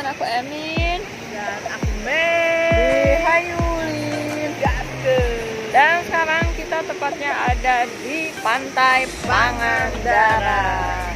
aku Emin Dan aku di Mei. Hayulin. Gakel. Dan sekarang kita tepatnya ada di Pantai Pangandaran.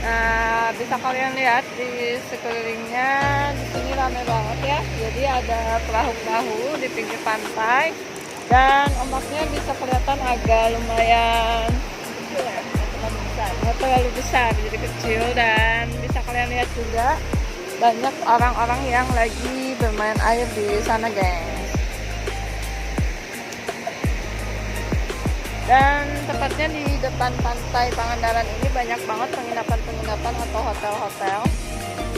Nah, bisa kalian lihat di sekelilingnya, di sini ramai banget ya. Jadi ada perahu-perahu di pinggir pantai dan ombaknya bisa kelihatan agak lumayan Kecil ya, terlalu besar. nggak terlalu besar, jadi kecil. Dan bisa kalian lihat juga banyak orang-orang yang lagi bermain air di sana, guys. Dan tepatnya di depan Pantai Pangandaran ini banyak banget penginapan-penginapan atau hotel-hotel.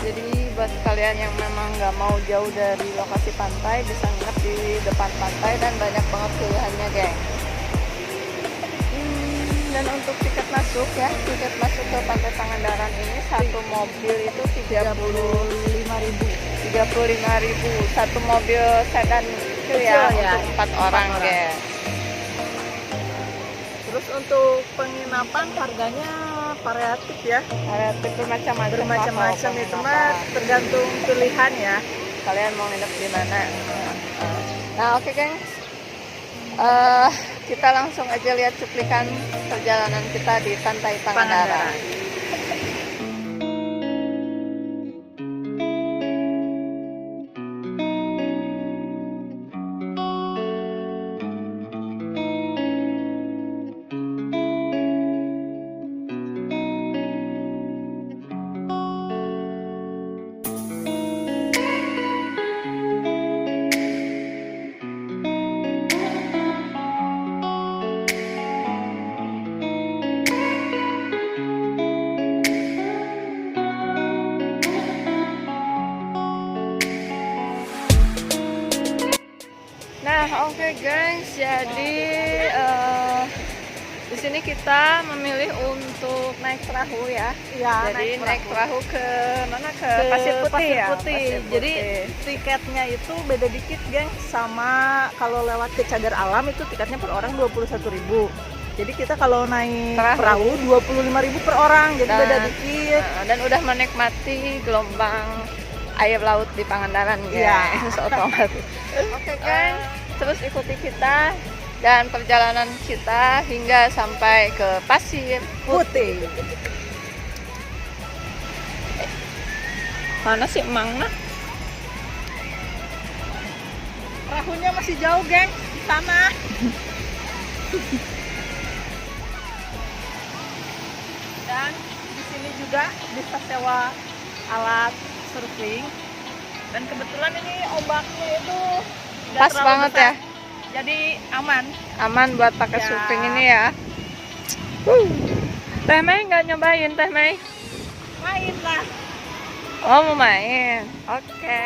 Jadi buat kalian yang memang nggak mau jauh dari lokasi pantai, bisa nginep di depan pantai dan banyak banget pilihannya, geng. Dan untuk tiket masuk ya, tiket masuk ke Pantai Pangandaran ini satu mobil itu 35.000. Satu mobil sedan kecil ya, ya, untuk 4 orang, geng. Terus untuk penginapan harganya variatif ya, Variatif bermacam-macam. bermacam-macam lah, itu mau mah penginapan. tergantung pilihan ya. Kalian mau nginep di mana. Nah, oke, geng. Kita langsung aja lihat cuplikan perjalanan kita di Pantai Pangandaran. Nah, oke, guys. Jadi di sini kita memilih untuk naik perahu ya. Iya, Jadi naik perahu ke mana? Ke Ke Pasir Putih Pasir ya. Putih. Pasir Jadi Putih. tiketnya itu beda dikit, geng. Sama kalau lewat ke Cagar Alam itu tiketnya per orang 21.000. Jadi kita kalau naik Perahu. perahu 25.000 per orang. Jadi Dan- beda dikit. Dan udah menikmati gelombang air laut di Pangandaran, Iya. guys. Otomatis. Oke, guys. Terus ikuti kita dan perjalanan kita hingga sampai ke Pasir Putih. Mana sih Emang nak? Perahunya masih jauh, geng. Di sana. Dan di sini juga bisa sewa alat surfing. Dan kebetulan ini ombaknya itu nggak Pas terlalu banget besar. ya. Jadi aman. Aman buat pakai Ya. surfing ini ya. Teh Mei nggak nyobain, Teh Mei? Main lah. Oh, mau main. Oke.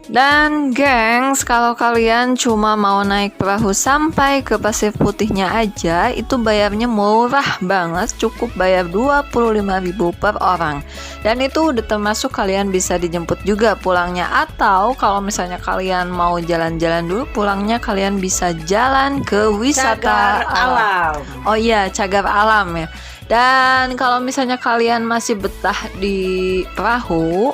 Dan gengs, kalau kalian cuma mau naik perahu sampai ke Pasir Putihnya aja, itu bayarnya murah banget, cukup bayar 25.000 per orang. Dan itu udah termasuk kalian bisa dijemput juga pulangnya, atau kalau misalnya kalian mau jalan-jalan dulu pulangnya, kalian bisa jalan ke wisata Cagar alam. Oh iya, cagar alam ya. Dan kalau misalnya kalian masih betah di perahu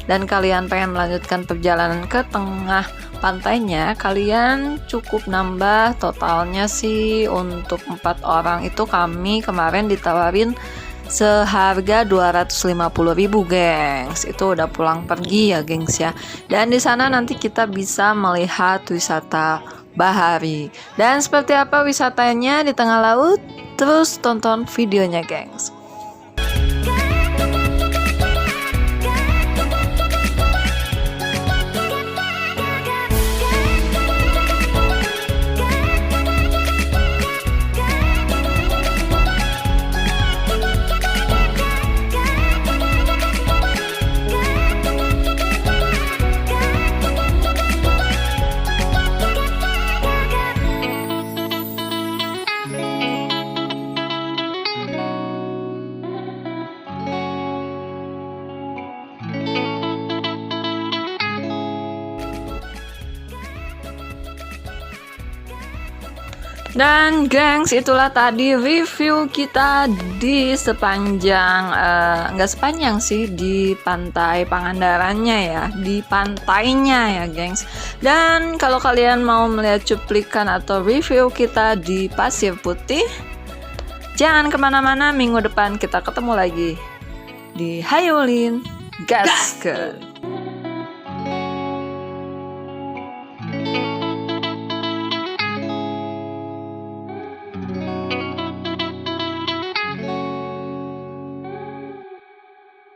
dan kalian pengen melanjutkan perjalanan ke tengah pantainya, kalian cukup nambah totalnya sih untuk 4 orang itu kami kemarin ditawarin seharga 250.000 gengs. Itu udah pulang pergi ya gengs ya. Dan di sana nanti kita bisa melihat wisata bahari. Dan seperti apa wisatanya di tengah laut? Terus tonton videonya gengs. Dan gengs, itulah tadi review kita di sepanjang nggak sepanjang sih, di pantai Pangandarannya ya, di pantainya ya gengs. Dan kalau kalian mau melihat cuplikan atau review kita di Pasir Putih, jangan kemana-mana, minggu depan kita ketemu lagi di Hayulin Gaskeun.